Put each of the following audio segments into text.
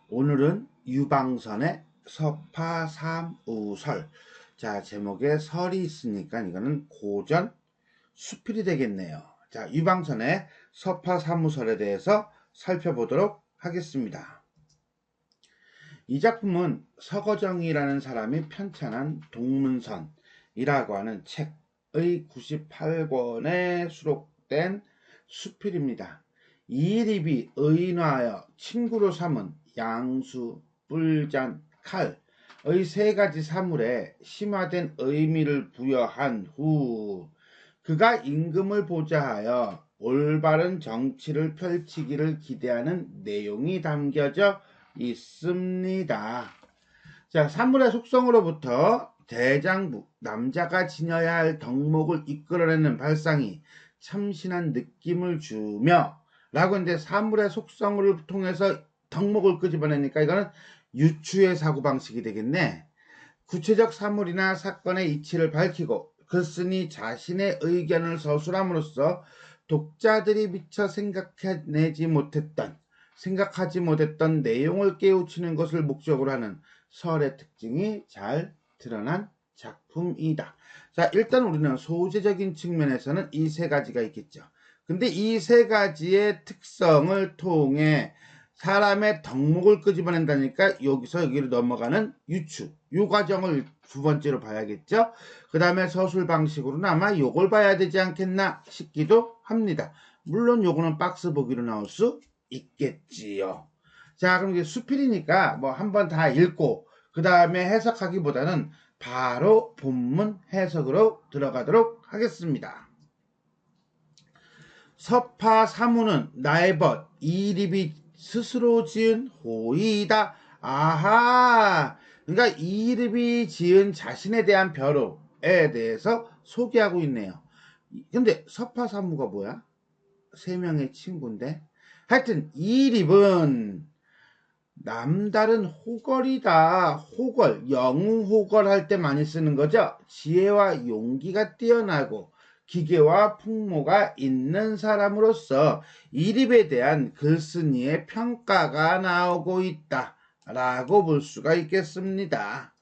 오늘은 유방선의 서파삼우설. 자, 제목에 설이 있으니까 이거는 고전 수필이 되겠네요. 자, 유방선의 서파삼우설에 대해서 살펴보도록 하겠습니다. 이 작품은 서거정이라는 사람이 편찬한 동문선이라고 하는 책의 98권에 수록된 수필입니다. 이립이 의인하여 친구로 삼은 양수, 뿔잔, 칼의 세 가지 사물에 심화된 의미를 부여한 후 그가 임금을 보좌하여 올바른 정치를 펼치기를 기대하는 내용이 담겨져 있습니다. 자, 사물의 속성으로부터 대장부, 남자가 지녀야 할 덕목을 이끌어내는 발상이 참신한 느낌을 주며 라고 이제 사물의 속성을 통해서 덕목을 끄집어내니까 이거는 유추의 사고방식이 되겠네. 구체적 사물이나 사건의 이치를 밝히고 글쓴이 자신의 의견을 서술함으로써 독자들이 미처 생각하지 못했던 내용을 깨우치는 것을 목적으로 하는 설의 특징이 잘 드러난 작품이다. 자, 일단 우리는 소재적인 측면에서는 이 세 가지가 있겠죠. 근데 이 세 가지의 특성을 통해 사람의 덕목을 끄집어낸다니까 여기로 넘어가는 유추, 요 과정을 두 번째로 봐야겠죠. 그 다음에 서술 방식으로는 아마 요걸 봐야 되지 않겠나 싶기도 합니다. 물론 요거는 박스 보기로 나올 수 있겠지요. 자, 그럼 이게 수필이니까 뭐 한번 다 읽고 그 다음에 해석하기보다는 바로 본문 해석으로 들어가도록 하겠습니다. 서파사무는 나의 벗 이립이 스스로 지은 호의이다. 아하, 그러니까 이립이 지은 자신에 대한 벼로에 대해서 소개하고 있네요. 근데 서파사무가 뭐야? 세 명의 친구인데 하여튼 이립은 남다른 호걸이다. 호걸, 영웅호걸 할 때 많이 쓰는 거죠. 지혜와 용기가 뛰어나고 기계와 풍모가 있는 사람으로서 이립에 대한 글쓴이의 평가가 나오고 있다 라고 볼 수가 있겠습니다.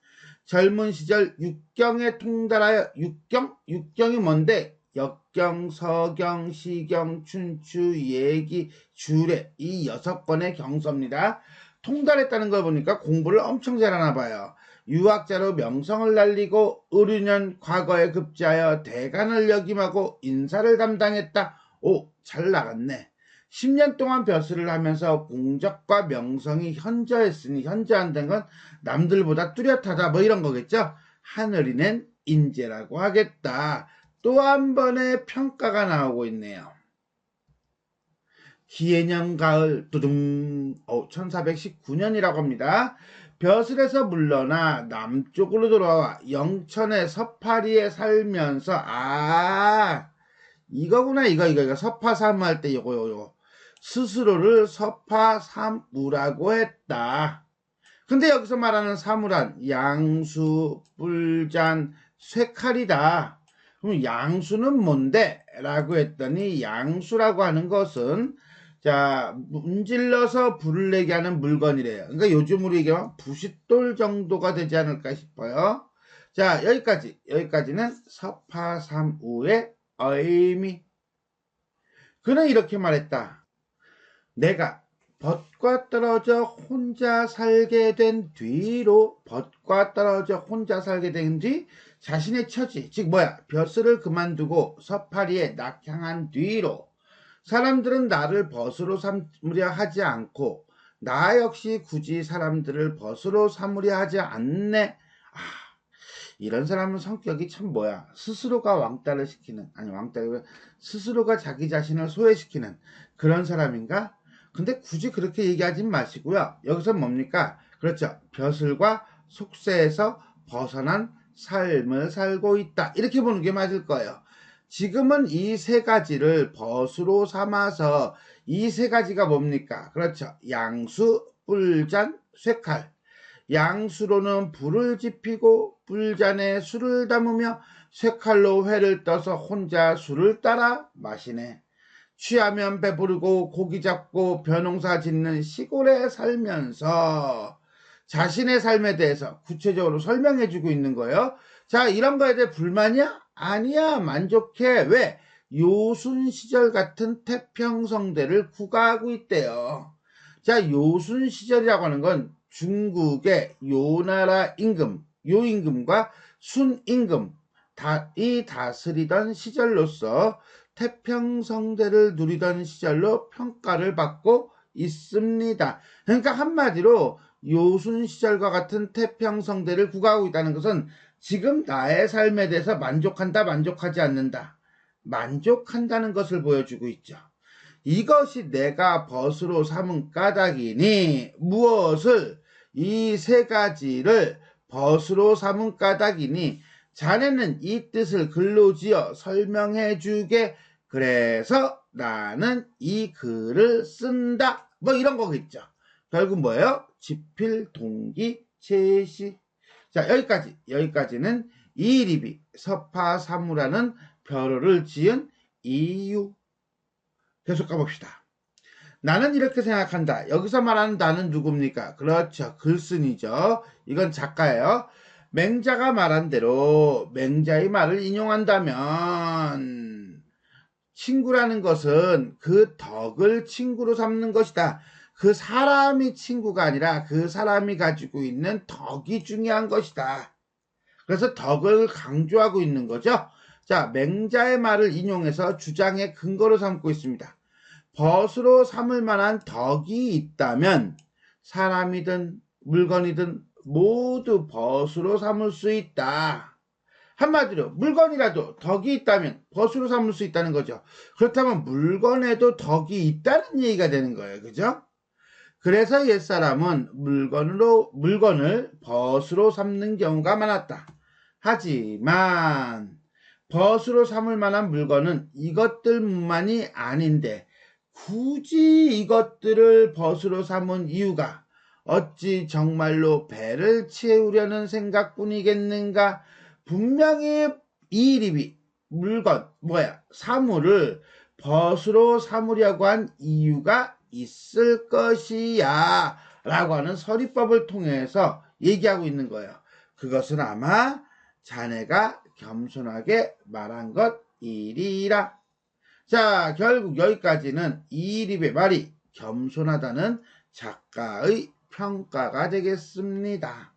젊은 시절 육경에 통달하여 육경이 뭔데? 역경, 서경, 시경, 춘추, 예기, 주례 이 6번의 경서입니다. 통달했다는 걸 보니까 공부를 엄청 잘하나 봐요. 유학자로 명성을 날리고 의류년 과거에 급제하여 대간을 역임하고 인사를 담당했다. 오, 잘 나갔네. 10년 동안 벼슬을 하면서 공적과 명성이 현저한다는 건 남들보다 뚜렷하다 뭐 이런 거겠죠. 하늘이 낸 인재라고 하겠다. 또 한 번의 평가가 나오고 있네요. 기해년 가을 두둥 1419년이라고 합니다. 벼슬에서 물러나 남쪽으로 돌아와 영천의 서파리에 살면서 이거구나 이거 서파삼우 할 때 요거 스스로를 서파삼우라고 했다. 근데 여기서 말하는 사무란 양수, 뿔잔, 쇠칼이다. 그럼 양수는 뭔데? 라고 했더니 양수라고 하는 것은 자 문질러서 불을 내게 하는 물건이래요. 그러니까 요즘으로 얘기하면 부싯돌 정도가 되지 않을까 싶어요. 자, 여기까지는 서파삼우의 의미. 그는 이렇게 말했다. 내가 벗과 떨어져 혼자 살게 된 뒤 자신의 처지 즉 벼슬을 그만두고 서파리에 낙향한 뒤로 사람들은 나를 벗으로 삼으려 하지 않고 나 역시 굳이 사람들을 벗으로 삼으려 하지 않네. 이런 사람은 성격이 참 스스로가 왕따를 시키는 스스로가 자기 자신을 소외시키는 그런 사람인가? 근데 굳이 그렇게 얘기하진 마시고요. 여기서 뭡니까? 그렇죠. 벼슬과 속세에서 벗어난 삶을 살고 있다. 이렇게 보는 게 맞을 거예요. 지금은 이 세 가지를 벗으로 삼아서 이 세 가지가 뭡니까? 그렇죠. 양수, 뿔잔, 쇠칼. 양수로는 불을 지피고 뿔잔에 술을 담으며 쇠칼로 회를 떠서 혼자 술을 따라 마시네. 취하면 배부르고 고기 잡고 벼농사 짓는 시골에 살면서 자신의 삶에 대해서 구체적으로 설명해주고 있는 거예요. 자, 이런 거에 대해 불만이야? 아니야, 만족해. 왜? 요순 시절 같은 태평성대를 구가하고 있대요. 자, 요순 시절이라고 하는 건 중국의 요나라 임금, 요임금과 순임금 이 다스리던 시절로서 태평성대를 누리던 시절로 평가를 받고 있습니다. 그러니까 한마디로 요순 시절과 같은 태평성대를 구가하고 있다는 것은 지금 나의 삶에 대해서 만족한다, 만족하지 않는다. 만족한다는 것을 보여주고 있죠. 이것이 내가 벗으로 삼은 까닭이니 무엇을 이 세 가지를 벗으로 삼은 까닭이니 자네는 이 뜻을 글로 지어 설명해 주게 그래서 나는 이 글을 쓴다. 뭐 이런 거겠죠. 결국 뭐예요? 지필 동기 제시. 자, 여기까지는 이립이 서파사무라는 벼로를 지은 이유. 계속 가봅시다. 나는 이렇게 생각한다. 여기서 말하는 나는 누굽니까? 그렇죠. 글쓴이죠. 이건 작가예요. 맹자가 말한 대로 맹자의 말을 인용한다면 친구라는 것은 그 덕을 친구로 삼는 것이다. 그 사람이 친구가 아니라 그 사람이 가지고 있는 덕이 중요한 것이다. 그래서 덕을 강조하고 있는 거죠. 자, 맹자의 말을 인용해서 주장의 근거로 삼고 있습니다. 벗으로 삼을 만한 덕이 있다면 사람이든 물건이든 모두 벗으로 삼을 수 있다. 한마디로 물건이라도 덕이 있다면 벗으로 삼을 수 있다는 거죠. 그렇다면 물건에도 덕이 있다는 얘기가 되는 거예요. 그죠? 그래서 옛사람은 물건을 벗으로 삼는 경우가 많았다. 하지만 벗으로 삼을 만한 물건은 이것들만이 아닌데 굳이 이것들을 벗으로 삼은 이유가 어찌 정말로 배를 채우려는 생각뿐이겠는가? 분명히 이 립이 사물을 벗으로 삼으려고 한 이유가 있을 것이야 라고 하는 서리법을 통해서 얘기하고 있는 거예요. 그것은 아마 자네가 겸손하게 말한 것이리라. 자, 결국 여기까지는 이립의 말이 겸손하다는 작가의 평가가 되겠습니다.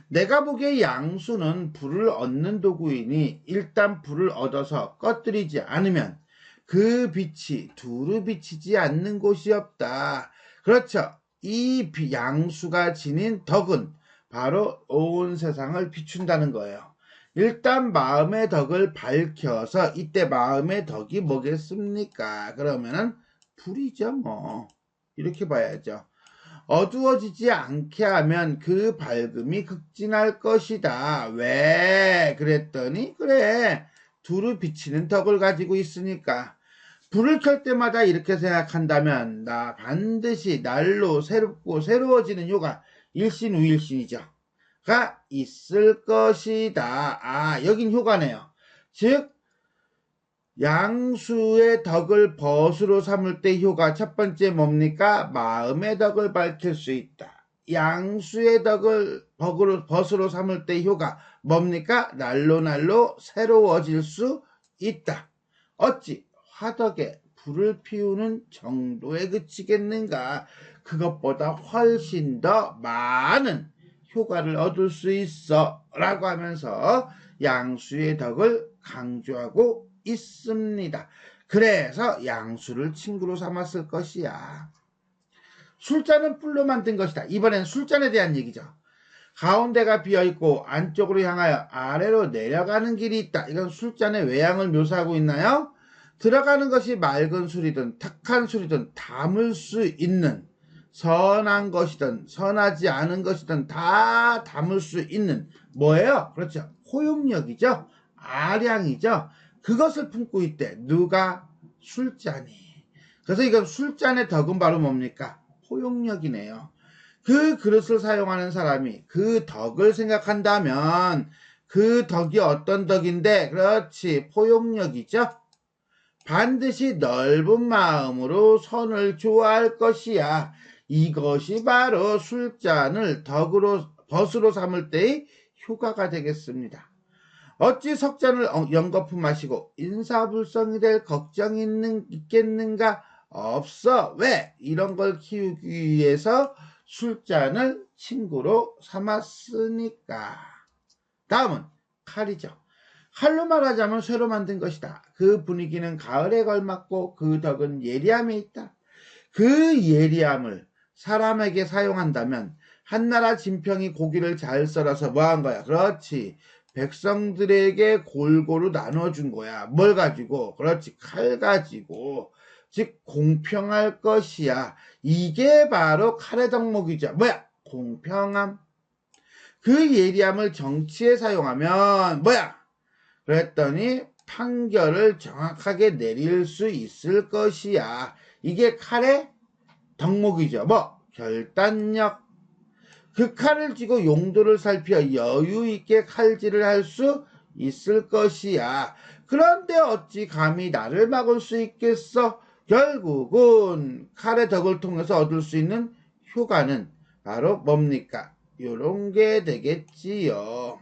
내가 보기에 양수는 불을 얻는 도구이니 일단 불을 얻어서 꺼뜨리지 않으면 그 빛이 두루 비치지 않는 곳이 없다. 그렇죠. 이 양수가 지닌 덕은 바로 온 세상을 비춘다는 거예요. 일단 마음의 덕을 밝혀서 이때 마음의 덕이 뭐겠습니까? 그러면은 불이죠 뭐. 이렇게 봐야죠. 어두워지지 않게 하면 그 밝음이 극진할 것이다. 왜? 그랬더니 그래. 두루 비치는 덕을 가지고 있으니까. 불을 켤 때마다 이렇게 생각한다면 나 반드시 날로 새롭고 새로워지는 효가 일신우일신이죠. 가 있을 것이다. 아, 여긴 효과네요. 즉 양수의 덕을 벗으로 삼을 때 효과 첫 번째 뭡니까? 마음의 덕을 밝힐 수 있다. 양수의 덕을 벗으로 삼을 때 효과 뭡니까? 날로 새로워질 수 있다. 어찌 화덕에 불을 피우는 정도에 그치겠는가? 그것보다 훨씬 더 많은 효과를 얻을 수 있어 라고 하면서 양수의 덕을 강조하고 있습니다. 그래서 양수를 친구로 삼았을 것이야. 술잔은 뿔로 만든 것이다. 이번엔 술잔에 대한 얘기죠. 가운데가 비어있고 안쪽으로 향하여 아래로 내려가는 길이 있다. 이건 술잔의 외양을 묘사하고 있나요? 들어가는 것이 맑은 술이든 탁한 술이든 담을 수 있는 선한 것이든 선하지 않은 것이든 다 담을 수 있는 뭐예요? 그렇죠. 호용력이죠. 아량이죠. 그것을 품고 있대. 누가? 술잔이. 그래서 이건 술잔의 덕은 바로 뭡니까? 호용력이네요. 그 그릇을 사용하는 사람이 그 덕을 생각한다면 그 덕이 어떤 덕인데? 그렇지. 포용력이죠. 반드시 넓은 마음으로 선을 좋아할 것이야. 이것이 바로 술잔을 벗으로 삼을 때의 효과가 되겠습니다. 어찌 석잔을 연거푸 마시고 인사불성이 될 걱정이 있겠는가? 없어. 왜? 이런 걸 키우기 위해서 술잔을 친구로 삼았으니까. 다음은 칼이죠. 칼로 말하자면 쇠로 만든 것이다. 그 분위기는 가을에 걸맞고 그 덕은 예리함에 있다. 그 예리함을 사람에게 사용한다면 한나라 진평이 고기를 잘 썰어서 뭐 한 거야? 그렇지. 백성들에게 골고루 나눠준 거야. 뭘 가지고? 그렇지. 칼 가지고. 즉 공평할 것이야. 이게 바로 칼의 덕목이죠. 뭐야? 공평함. 그 예리함을 정치에 사용하면 뭐야? 그랬더니 판결을 정확하게 내릴 수 있을 것이야. 이게 칼의 덕목이죠. 뭐? 결단력. 그 칼을 쥐고 용도를 살펴 여유 있게 칼질을 할 수 있을 것이야. 그런데 어찌 감히 나를 막을 수 있겠어? 결국은 칼의 덕을 통해서 얻을 수 있는 효과는 바로 뭡니까? 요런 게 되겠지요.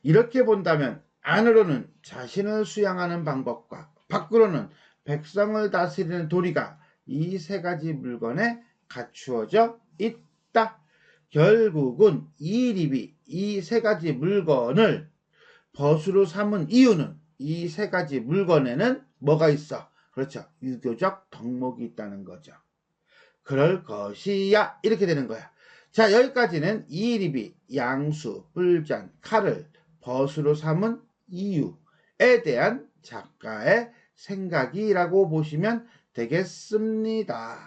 이렇게 본다면 안으로는 자신을 수양하는 방법과 밖으로는 백성을 다스리는 도리가 이 세 가지 물건에 갖추어져 있다. 결국은 이립이 이 세 가지 물건을 벗으로 삼은 이유는 이 세 가지 물건에는 뭐가 있어? 그렇죠. 유교적 덕목이 있다는 거죠. 그럴 것이야. 이렇게 되는 거야. 자, 여기까지는 이립이 양수, 뿔잔, 칼을 벗으로 삼은 이유에 대한 작가의 생각이라고 보시면 되겠습니다.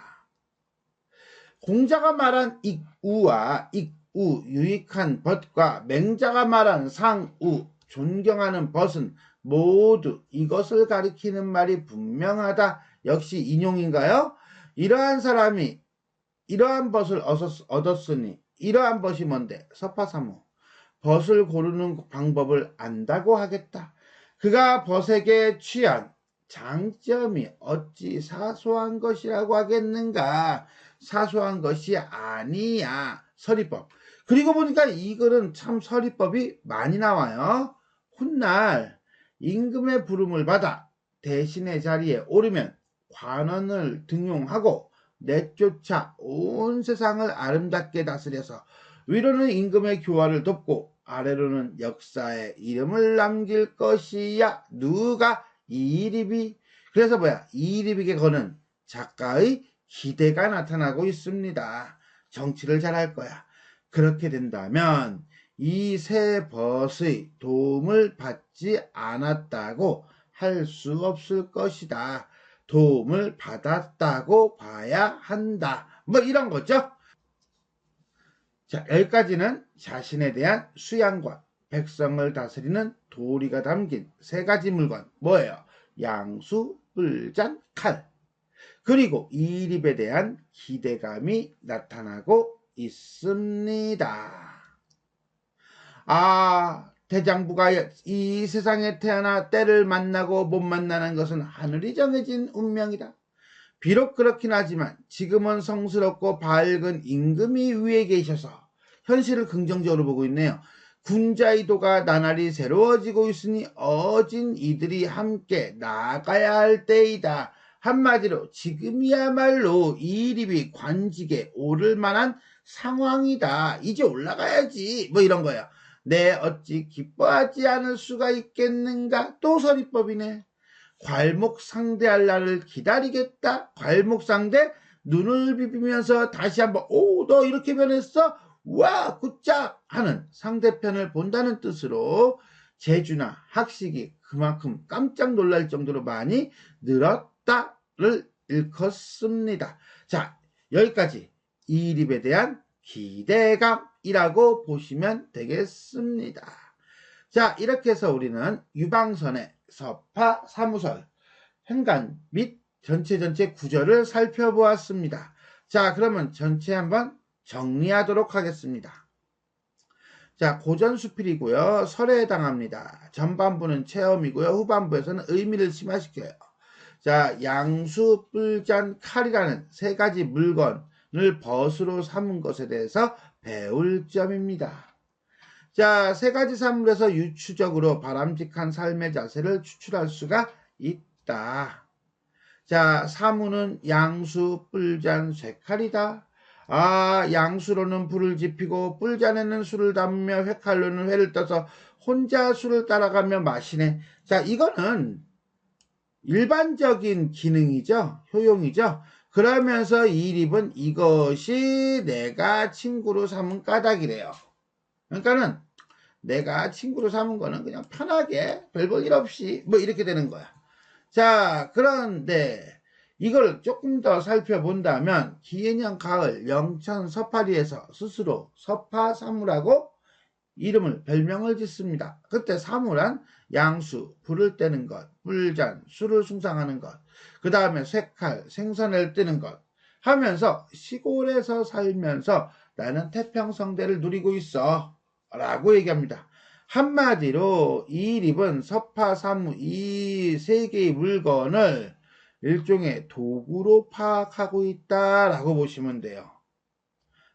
공자가 말한 익우와 익우, 유익한 벗과 맹자가 말한 상우, 존경하는 벗은 모두 이것을 가리키는 말이 분명하다. 역시 인용인가요? 이러한 사람이 이러한 벗을 얻었으니 이러한 벗이 뭔데? 서파사무. 벗을 고르는 방법을 안다고 하겠다. 그가 벗에게 취한 장점이 어찌 사소한 것이라고 하겠는가? 사소한 것이 아니야. 서리법. 그리고 보니까 이 글은 참 서리법이 많이 나와요. 훗날 임금의 부름을 받아 대신의 자리에 오르면 관원을 등용하고 내쫓아 온 세상을 아름답게 다스려서 위로는 임금의 교화를 돕고 아래로는 역사에 이름을 남길 것이야. 누가? 이립이. 그래서 뭐야? 이립에게 거는 작가의 기대가 나타나고 있습니다. 정치를 잘할 거야. 그렇게 된다면 이 세 벗의 도움을 받지 않았다고 할 수 없을 것이다. 도움을 받았다고 봐야 한다. 뭐 이런 거죠. 자, 여기까지는 자신에 대한 수양과 백성을 다스리는 도리가 담긴 세 가지 물건. 뭐예요? 양수, 뿔잔, 칼. 그리고 이립에 대한 기대감이 나타나고 있습니다. 대장부가 이 세상에 태어나 때를 만나고 못 만나는 것은 하늘이 정해진 운명이다. 비록 그렇긴 하지만 지금은 성스럽고 밝은 임금이 위에 계셔서 현실을 긍정적으로 보고 있네요. 군자의도가 나날이 새로워지고 있으니 어진 이들이 함께 나아가야 할 때이다. 한마디로 지금이야말로 이립이 관직에 오를 만한 상황이다. 이제 올라가야지. 뭐 이런 거야. 내 어찌 기뻐하지 않을 수가 있겠는가? 또 서리법이네. 괄목 상대할 날을 기다리겠다. 괄목 상대 눈을 비비면서 다시 한번 너 이렇게 변했어? 와 굿작 하는 상대편을 본다는 뜻으로 재주나 학식이 그만큼 깜짝 놀랄 정도로 많이 늘었다를 일컫습니다. 자, 여기까지 이립에 대한 기대감이라고 보시면 되겠습니다. 자, 이렇게 해서 우리는 유방선의 서파 사무설 행간 및 전체 구절을 살펴보았습니다. 자, 그러면 전체 한번 정리하도록 하겠습니다. 자, 고전수필이고요. 설에 해당합니다. 전반부는 체험이고요. 후반부에서는 의미를 심화시켜요. 자, 양수, 뿔잔, 칼이라는 세 가지 물건을 벗으로 삼은 것에 대해서 배울 점입니다. 자, 세 가지 산물에서 유추적으로 바람직한 삶의 자세를 추출할 수가 있다. 자, 사무는 양수, 뿔잔, 쇠칼이다. 아, 양수로는 불을 지피고 뿔잔에는 술을 담으며 쇠칼로는 회를 떠서 혼자 술을 따라가며 마시네. 자, 이거는 일반적인 기능이죠. 효용이죠. 그러면서 이립은 이것이 내가 친구로 삼은 까닭이래요. 그러니까는 내가 친구로 삼은 거는 그냥 편하게 별 볼 일 없이 뭐 이렇게 되는 거야. 자, 그런데 이걸 조금 더 살펴본다면 기해년 가을 영천 서파리에서 스스로 서파사무라고 이름을 별명을 짓습니다. 그때 사무란 양수, 불을 떼는 것, 뿔잔, 술을 숭상하는 것, 그 다음에 쇠칼, 생선을 뜨는 것 하면서 시골에서 살면서 나는 태평성대를 누리고 있어 라고 얘기합니다. 한마디로 이 립은 서파사무 이 세 개의 물건을 일종의 도구로 파악하고 있다라고 보시면 돼요.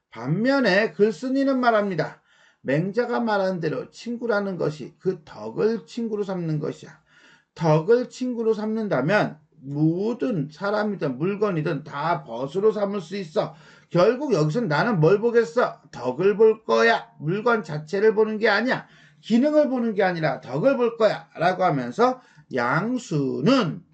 반면에 글쓴이는 말합니다. 맹자가 말한 대로 친구라는 것이 그 덕을 친구로 삼는 것이야. 덕을 친구로 삼는다면 모든 사람이든 물건이든 다 벗으로 삼을 수 있어. 결국 여기서는 나는 뭘 보겠어? 덕을 볼 거야. 물건 자체를 보는 게 아니야. 기능을 보는 게 아니라 덕을 볼 거야. 라고 하면서 양수는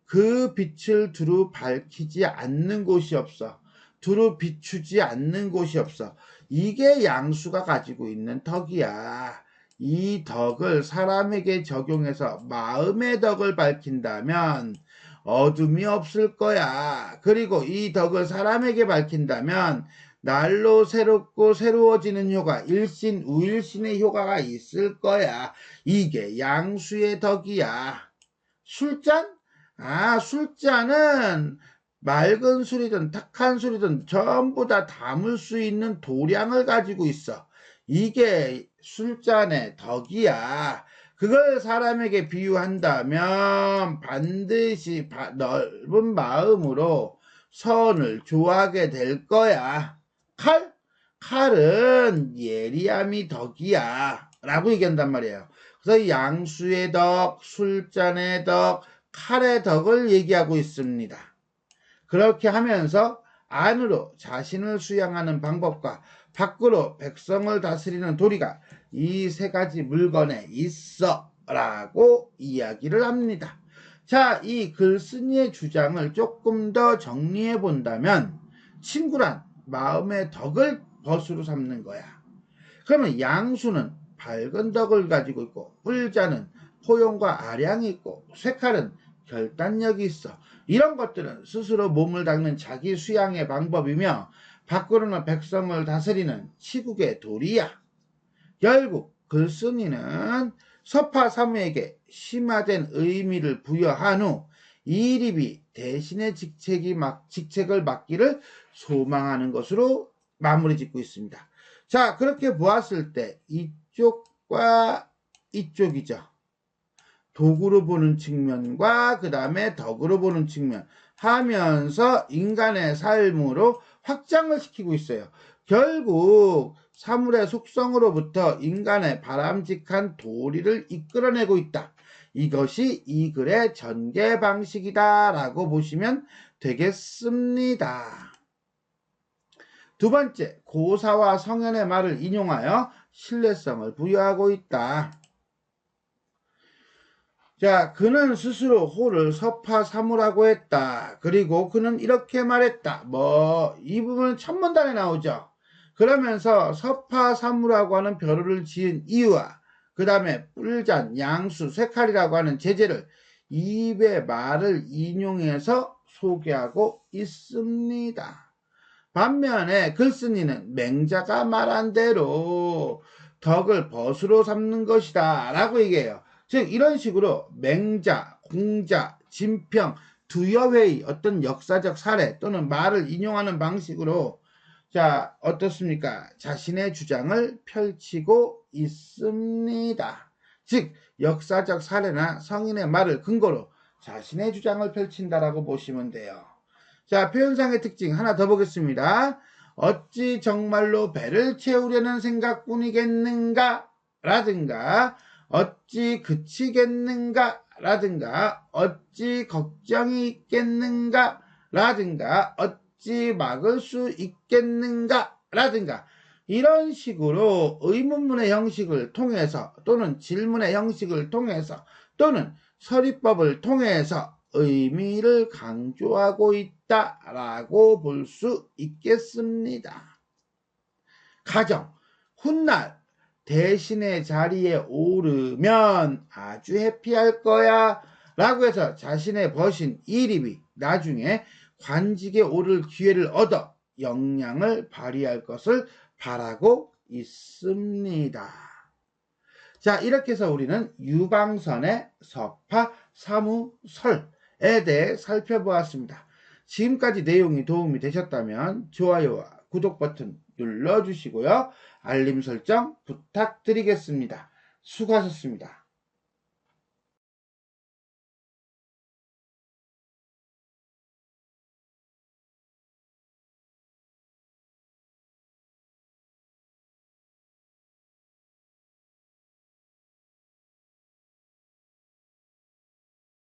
그 빛을 두루 밝히지 않는 곳이 없어. 두루 비추지 않는 곳이 없어. 이게 양수가 가지고 있는 덕이야. 이 덕을 사람에게 적용해서 마음의 덕을 밝힌다면 어둠이 없을 거야. 그리고 이 덕을 사람에게 밝힌다면 날로 새롭고 새로워지는 효과, 일신, 우일신의 효과가 있을 거야. 이게 양수의 덕이야. 술잔? 아, 술잔은 맑은 술이든 탁한 술이든 전부 다 담을 수 있는 도량을 가지고 있어. 이게 술잔의 덕이야. 그걸 사람에게 비유한다면 반드시 넓은 마음으로 선을 좋아하게 될 거야. 칼? 칼은 예리함이 덕이야. 라고 얘기한단 말이에요. 그래서 양수의 덕, 술잔의 덕, 칼의 덕을 얘기하고 있습니다. 그렇게 하면서 안으로 자신을 수양하는 방법과 밖으로 백성을 다스리는 도리가 이 세 가지 물건에 있어 라고 이야기를 합니다. 자, 이 글쓴이의 주장을 조금 더 정리해 본다면 친구란 마음의 덕을 벗으로 삼는 거야. 그러면 양수는 밝은 덕을 가지고 있고 뿔자는 포용과 아량이 있고 쇠칼은 결단력이 있어. 이런 것들은 스스로 몸을 닦는 자기 수양의 방법이며 밖으로는 백성을 다스리는 치국의 도리야. 결국 글쓴이는 서파사무에게 심화된 의미를 부여한 후 이립이 대신의 직책을 맡기를 소망하는 것으로 마무리 짓고 있습니다. 자, 그렇게 보았을 때 이쪽과 이쪽이죠. 도구로 보는 측면과 그 다음에 덕으로 보는 측면 하면서 인간의 삶으로 확장을 시키고 있어요. 결국 사물의 속성으로부터 인간의 바람직한 도리를 이끌어내고 있다. 이것이 이 글의 전개 방식이다 라고 보시면 되겠습니다. 두 번째, 고사와 성현의 말을 인용하여 신뢰성을 부여하고 있다. 자, 그는 스스로 호를 서파사무라고 했다. 그리고 그는 이렇게 말했다. 이 부분은 천문단에 나오죠. 그러면서 서파사무라고 하는 벼루를 지은 이유와 그 다음에 뿔잔, 양수, 쇠칼이라고 하는 제재를 입의 말을 인용해서 소개하고 있습니다. 반면에 글쓴이는 맹자가 말한 대로 덕을 벗으로 삼는 것이다 라고 얘기해요. 즉 이런 식으로 맹자, 공자, 진평, 두여회의 어떤 역사적 사례 또는 말을 인용하는 방식으로 자, 어떻습니까? 자신의 주장을 펼치고 있습니다. 즉, 역사적 사례나 성인의 말을 근거로 자신의 주장을 펼친다라고 보시면 돼요. 자, 표현상의 특징 하나 더 보겠습니다. 어찌 정말로 배를 채우려는 생각뿐이겠는가? 라든가, 어찌 그치겠는가? 라든가, 어찌 걱정이 있겠는가? 라든가, 어찌 막을 수 있겠는가? 라든가, 이런 식으로 의문문의 형식을 통해서 또는 질문의 형식을 통해서 또는 서리법을 통해서 의미를 강조하고 있다라고 볼 수 있겠습니다. 가정, 훗날 대신의 자리에 오르면 아주 해피할 거야 라고 해서 자신의 버신 이립이 나중에 관직에 오를 기회를 얻어 역량을 발휘할 것을 바라고 있습니다. 자, 이렇게 해서 우리는 유방선의 서파 사무설에 대해 살펴보았습니다. 지금까지 내용이 도움이 되셨다면 좋아요와 구독 버튼 눌러주시고요. 알림 설정 부탁드리겠습니다. 수고하셨습니다.